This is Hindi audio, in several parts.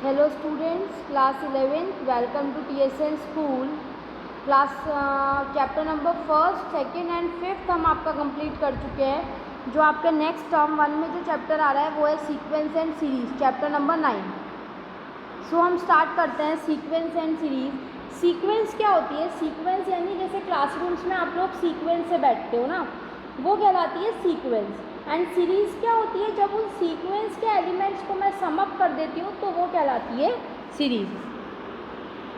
Hello students, class 11th, welcome to TSN school. Class chapter number first, second and fifth हम आपका कंप्लीट कर चुके हैं। जो आपका नेक्स्ट टर्म वन में जो चैप्टर आ रहा है वो है sequence and series, chapter number 9। सो हम स्टार्ट करते हैं सीक्वेंस एंड सीरीज। सीक्वेंस क्या होती है? सीक्वेंस यानी जैसे क्लासरूम्स में आप लोग सीक्वेंस से बैठते हो ना, वो कहलाती है सीक्वेंस। एंड सीरीज़ क्या होती है? जब उन सीक्वेंस के एलिमेंट्स को मैं सम अप कर देती हूँ तो वो कहलाती है सीरीज।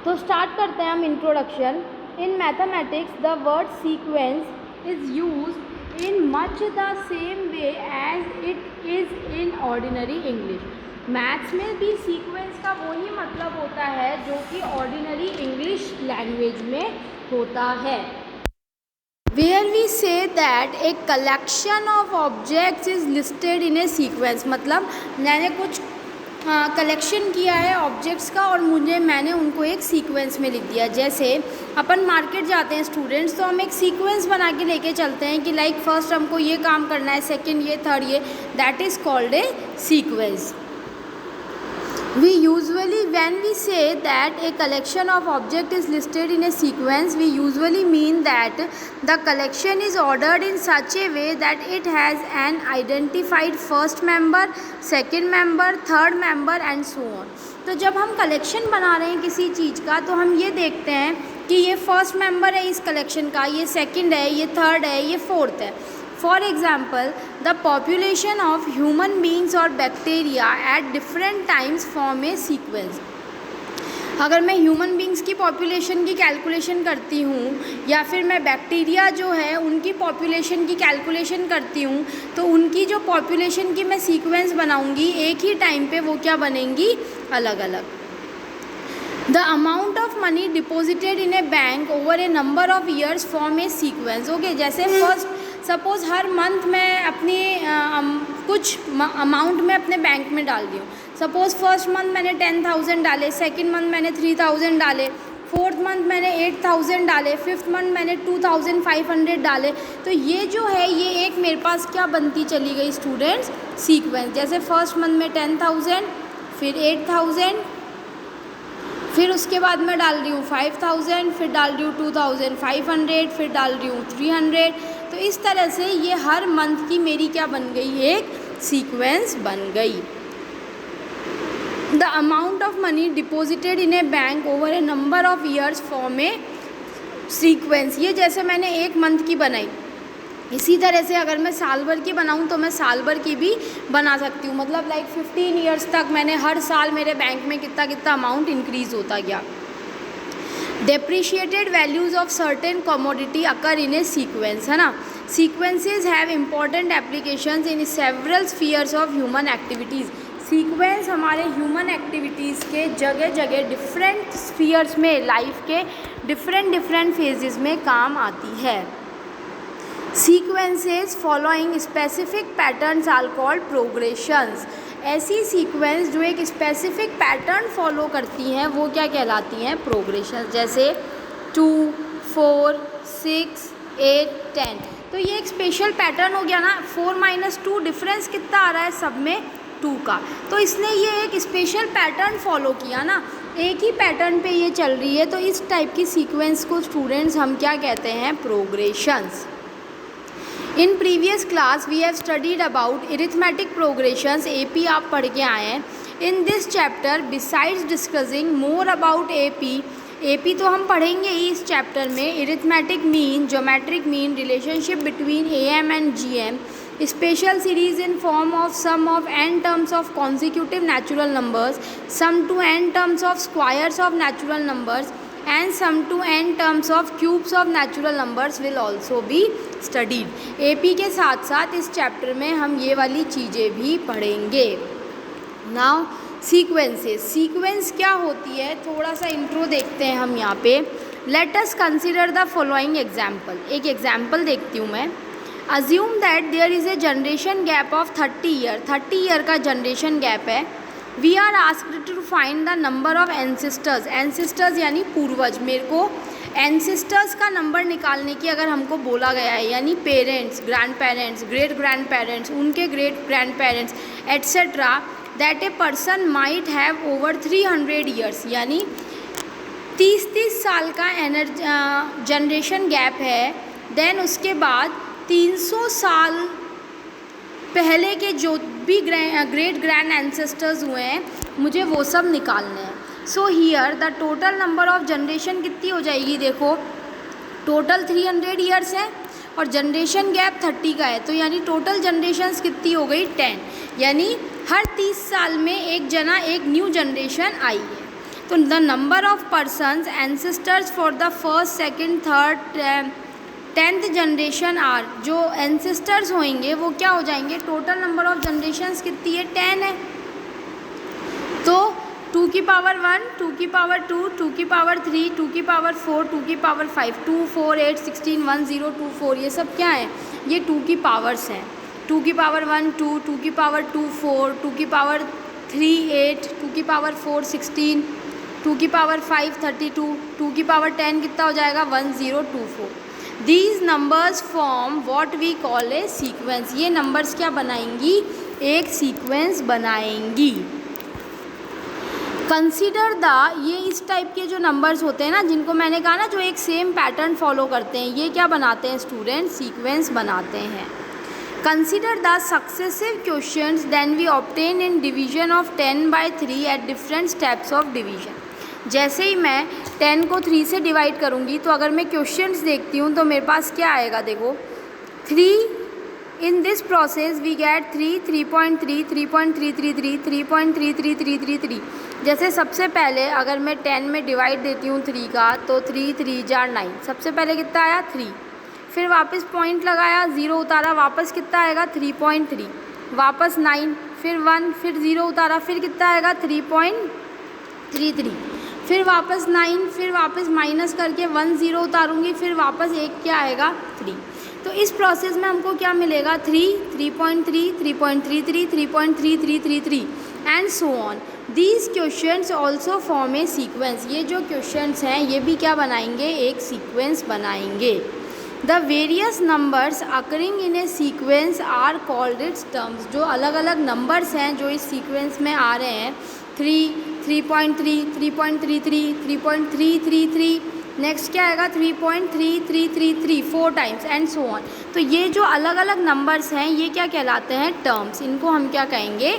तो स्टार्ट करते हैं हम introduction. In mathematics the word sequence is used in much the same way as it is in ordinary English. Maths में भी सीक्वेंस का वही मतलब होता है जो कि ऑर्डिनरी इंग्लिश लैंग्वेज में होता है। Where we say that a collection of objects is listed in a sequence, मतलब मैंने कुछ कलेक्शन किया है ऑब्जेक्ट्स का और मैंने उनको एक सीक्वेंस में लिख दिया। जैसे अपन मार्केट जाते हैं स्टूडेंट्स, तो हम एक सीक्वेंस बना के लेके चलते हैं कि लाइक फर्स्ट हमको ये काम करना है, सेकंड ये, थर्ड ये, that is called a sequence. We usually, when we say that a collection of object is listed in a sequence, we usually mean that the collection is ordered in such a way that it has an identified first member, second member, third member and so on. तो जब हम कलेक्शन बना रहे हैं किसी चीज़ का तो हम ये देखते हैं कि ये फर्स्ट मेंबर है इस कलेक्शन का, ये सेकंड है, ये थर्ड है, ये फोर्थ है। For example, the population of human beings or bacteria at different times form a sequence. अगर मैं ह्यूमन बींग्स की पॉपुलेशन की कैलकुलेशन करती हूँ या फिर मैं बैक्टीरिया जो है उनकी पॉपुलेशन की कैलकुलेशन करती हूँ तो उनकी जो पॉपुलेशन की मैं सीक्वेंस बनाऊँगी एक ही टाइम पे, वो क्या बनेंगी? अलग अलग। The amount of money deposited in a bank over a number of years form a sequence. Okay, जैसे फर्स्ट सपोज़ हर मंथ मैं अपनी कुछ अमाउंट में अपने बैंक में डाल दी हूँ। सपोज़ फर्स्ट मंथ मैंने 10,000 डाले, सेकंड मंथ मैंने 3,000 डाले, फोर्थ मंथ मैंने 8,000 डाले, फिफ्थ मंथ मैंने 2,500 डाले। तो ये जो है ये एक मेरे पास क्या बनती चली गई स्टूडेंट्स? सीक्वेंस। जैसे फर्स्ट मंथ में 10,000, फिर 8,000, फिर उसके बाद मैं डाल रही हूँ 5,000, फिर डाल रही हूँ 2,500, फिर डाल रही हूँ 300। तो इस तरह से ये हर मंथ की मेरी क्या बन गई? एक सीक्वेंस बन गई। The amount of money deposited in A bank over A number of years form A sequence. ये जैसे मैंने एक मंथ की बनाई, इसी तरह से अगर मैं साल भर की बनाऊँ तो मैं साल भर की भी बना सकती हूँ। मतलब लाइक 15 ईयर्स तक मैंने हर साल मेरे बैंक में कितना कितना अमाउंट इंक्रीज़ होता गया। Depreciated values of certain commodity occur in a sequence, है ना। Sequences have important applications in several spheres of human activities. Sequence हमारे ह्यूमन एक्टिविटीज़ के जगह जगह डिफरेंट स्फीयर्स में, लाइफ के डिफरेंट फेजेस में काम आती है। Sequences following specific patterns are called progressions. ऐसी सीक्वेंस जो एक स्पेसिफिक पैटर्न फॉलो करती हैं वो क्या कहलाती हैं? प्रोग्रेशंस। जैसे 2, 4, 6, 8, 10। तो ये एक स्पेशल पैटर्न हो गया ना। 4 - 2 डिफरेंस कितना आ रहा है सब में? 2 का। तो इसने ये एक स्पेशल पैटर्न फॉलो किया ना, एक ही पैटर्न पे ये चल रही है। तो इस टाइप की सीक्वेंस को स्टूडेंट्स हम क्या कहते हैं? Progressions. In previous class we have studied about arithmetic progressions. AP आप पढ़ के आए हैं। In this chapter besides discussing more about AP तो हम पढ़ेंगे ही इस चैप्टर में। Arithmetic mean, geometric mean, relationship between AM and GM, special series in form of sum of n terms of consecutive natural numbers, sum to n terms of squares of natural numbers and sum to n terms of cubes of natural numbers will also be studied. AP के साथ साथ इस चैप्टर में हम ये वाली चीज़ें भी पढ़ेंगे। Now sequences, सीक्वेंस क्या होती है? थोड़ा सा इंट्रो देखते हैं हम यहाँ पे। Let us consider the following example. एक एग्जाम्पल देखती हूँ मैं। Assume that there is a generation gap of 30 year. 30 year का जनरेशन गैप है। We are asked to find the number of ancestors. Ancestors यानी पूर्वज। मेरे को एंसिस्टर्स का नंबर निकालने की अगर हमको बोला गया है, यानी parents, grand parents, great grand parents, उनके great grand parents etcetera, that a person might have over 300 years, यानी 30 साल का जनरेशन गैप है। देन उसके बाद 300 साल पहले के जो भी ग्रेट ग्रैंड एंसेस्टर्स हुए हैं मुझे वो सब निकालने हैं। So here the total number of generation कितनी हो जाएगी, देखो टोटल 300 ईयर्स है और जनरेशन गैप 30 का है, तो यानी टोटल जनरेशन्स कितनी हो गई 10, यानी हर 30 साल में एक न्यू जनरेशन आई है। तो the number of persons ancestors for the first second third 10th generation are, जो एंसेस्टर्स होंगे वो क्या हो जाएंगे, टोटल नंबर ऑफ जनरेशन्स कितनी है 10 है। तो 2 की पावर 1, 2 की पावर 2, 2 की पावर 3, 2 की पावर 4, 2 की पावर 5, 2, 4, 8, 16, 1, 0, 2, 4, ये सब क्या है, ये 2 की पावर्स हैं। 2 की पावर 1 2, 2 की पावर 2 4, 2 की पावर 3 8, 2 की पावर 4 16, 2 की पावर 5 32, 2 की पावर 10 कितना हो जाएगा 1024। These numbers form what we call a sequence, ये नंबर्स क्या बनाएंगी, एक सीक्वेंस बनाएंगी। कंसीडर द, ये इस टाइप के जो नंबर्स होते हैं ना, जिनको मैंने कहा ना जो एक सेम पैटर्न फॉलो करते हैं, ये क्या बनाते हैं स्टूडेंट, सीक्वेंस बनाते हैं। Consider the successive questions then we obtain in division of 10/3 at different steps of division. जैसे ही मैं 10 को 3 से डिवाइड करूँगी तो अगर मैं क्वेश्चंस देखती हूँ तो मेरे पास क्या आएगा, देखो 3 in this process we get 3, 3.3, 3.333, 3.33333। जैसे सबसे पहले अगर मैं 10 में डिवाइड देती हूँ 3 का, तो 3 3 जार 9, सबसे पहले कितना आया 3, फिर वापस पॉइंट लगाया 0 उतारा, वापस कितना आएगा 3.3, वापस 9, फिर 1, फिर 0 उतारा, फिर कितना आएगा 3.33, फिर वापस 9, फिर वापस माइनस करके 1 0 उतारूँगी, फिर वापस 1 क्या आएगा 3। तो इस प्रोसेस में हमको क्या मिलेगा 3, 3.3, 3.33, 3.3333 and so on. These questions also form A sequence, ये जो क्वेश्चंस हैं ये भी क्या बनाएंगे, एक सीक्वेंस बनाएंगे। The various numbers occurring in a sequence are called its terms, जो अलग अलग नंबर्स हैं जो इस सीक्वेंस में आ रहे हैं, 3, 3.3, 3.33, 3.333, नेक्स्ट क्या आएगा 3.3333 4 टाइम्स एंड सो ऑन। तो ये जो अलग अलग नंबर्स हैं ये क्या कहलाते हैं, टर्म्स, इनको हम क्या कहेंगे,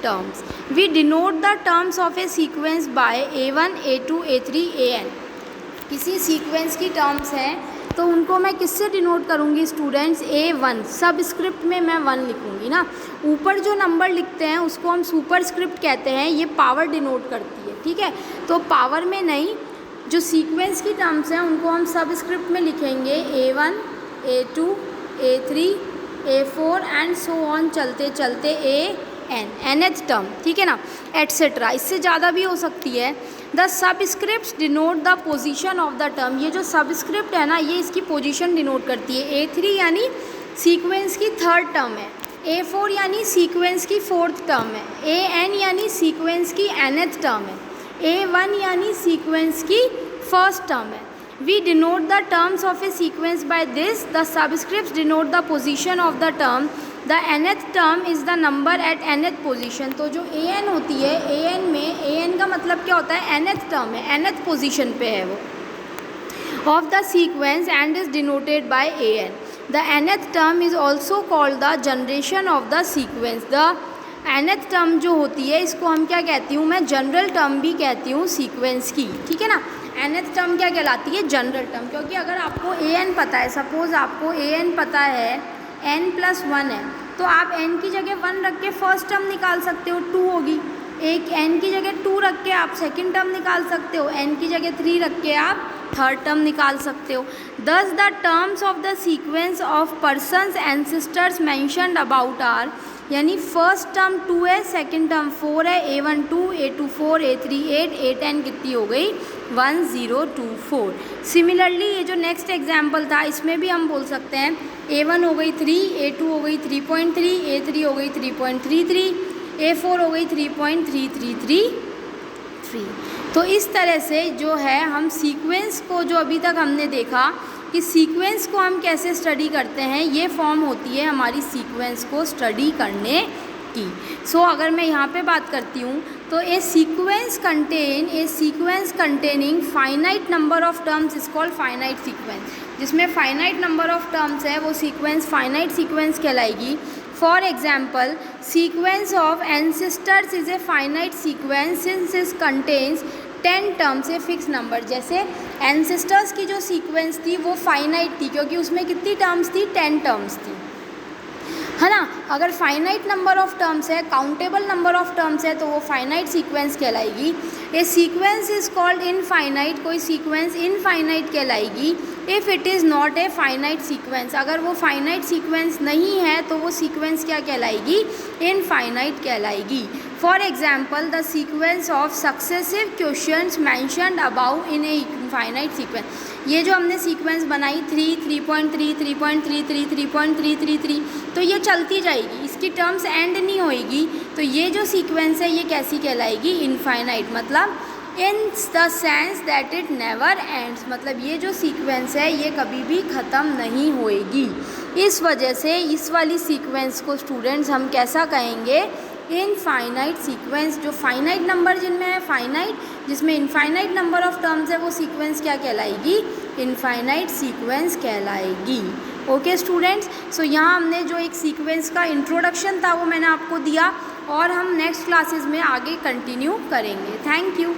terms. We denote the terms of a sequence by A1, A2, A3, AN। किसी सीक्वेंस की टर्म्स हैं तो उनको मैं किससे डिनोट करूँगी स्टूडेंट्स, A1, सब स्क्रिप्ट में मैं 1 लिखूँगी ना, ऊपर जो नंबर लिखते हैं उसको हम सुपर स्क्रिप्ट कहते हैं, ये पावर डिनोट करती है, ठीक है। तो पावर में नहीं, जो सीक्वेंस की टर्म्स हैं उनको हम सब स्क्रिप्ट में लिखेंगे, A1, A2, A3, A4 and so on, चलते चलते AN, nth टर्म, ठीक है ना, एट्सेट्रा, इससे ज़्यादा भी हो सकती है। The subscripts denote the position of the term, ये जो सबस्क्रिप्ट है ना ये इसकी पोजीशन डिनोट करती है। A3 यानी सीक्वेंस की 3rd टर्म है, A4 यानी सीक्वेंस की 4th टर्म है, AN यानी सीक्वेंस की nth टर्म है, A1 यानी सीक्वेंस की 1st टर्म है। We denote the terms of a sequence by this, the subscripts denote the position of the term, the nth term is the number at nth position. तो जो AN होती है, AN में, AN का मतलब क्या होता है, nth टर्म है, nth पोजीशन पे है वो, of the sequence and is denoted by AN। The nth term is also called the generation of the sequence. The nth term जो होती है इसको हम क्या कहती हूँ, मैं जनरल टर्म भी कहती हूँ सीक्वेंस की, ठीक है ना। nth टर्म क्या कहलाती है, जनरल टर्म, क्योंकि अगर आपको AN पता है, सपोज़ आपको AN पता है n+1 है, तो आप n की जगह 1 रख के फर्स्ट टर्म निकाल सकते हो, 2 होगी। एक n की जगह 2 रख के आप सेकेंड टर्म निकाल सकते हो, n की जगह 3 रख के आप थर्ड टर्म निकाल सकते हो। Thus the terms of the sequence of persons ancestors mentioned about are, यानी फर्स्ट टर्म 2 है, सेकेंड टर्म 4 है, A1 2, A2 4, A3 8, A10 कितनी हो गई 1024। सिमिलरली ये जो नेक्स्ट एग्जाम्पल था इसमें भी हम बोल सकते हैं A1 हो गई 3, A2 हो गई 3.3, A3 हो गई 3.33, A4 हो गई 3.3333। तो इस तरह से जो है हम सीक्वेंस को, जो अभी तक हमने देखा कि सीक्वेंस को हम कैसे स्टडी करते हैं, ये फॉर्म होती है हमारी सीक्वेंस को स्टडी करने की। सो अगर मैं यहाँ पे बात करती हूँ तो a sequence containing finite number of terms is called finite sequence. जिसमें फाइनाइट नंबर ऑफ टर्म्स है वो सीक्वेंस फाइनाइट सीक्वेंस कहलाएगी। For example, sequence of ancestors is a finite sequence since it contains 10 terms a fix number. जैसे एंसेस्टर्स की जो सीक्वेंस थी वो फाइनाइट थी क्योंकि उसमें कितनी टर्म्स थी, 10 टर्म्स थी, है ना। अगर फाइनाइट नंबर ऑफ टर्म्स है, काउंटेबल नंबर ऑफ टर्म्स है तो वो फाइनाइट सीक्वेंस कहलाएगी। A sequence is called infinite, कोई सीक्वेंस इनफाइनाइट कहलाएगी if it is not a finite sequence. अगर वो फाइनाइट सीक्वेंस नहीं है तो वो सीक्वेंस क्या कहलाएगी, इनफाइनाइट कहलाएगी। For example, the sequence of successive questions mentioned above in a infinite sequence. ये जो हमने सीक्वेंस बनाई 3, 3.3, 3.33, 3.333, तो ये चलती जाएगी, इसकी टर्म्स एंड नहीं होएगी। तो ये जो सीक्वेंस है ये कैसी कहलाएगी, इनफाइनाइट। मतलब in the sense that it never ends, मतलब ये जो सीक्वेंस है ये कभी भी ख़त्म नहीं होएगी। इस वजह से इस वाली सीक्वेंस को स्टूडेंट्स हम कैसा कहेंगे, इनफाइनाइट सीक्वेंस। जो फाइनाइट नंबर जिनमें है फाइनाइट, जिसमें इनफाइनाइट नंबर ऑफ टर्म्स है वो सीक्वेंस क्या कहलाएगी, इनफाइनाइट सीक्वेंस कहलाएगी। ओके स्टूडेंट्स, सो यहाँ हमने जो एक सीक्वेंस का इंट्रोडक्शन था वो मैंने आपको दिया और हम नेक्स्ट क्लासेस में आगे कंटिन्यू करेंगे। Thank you.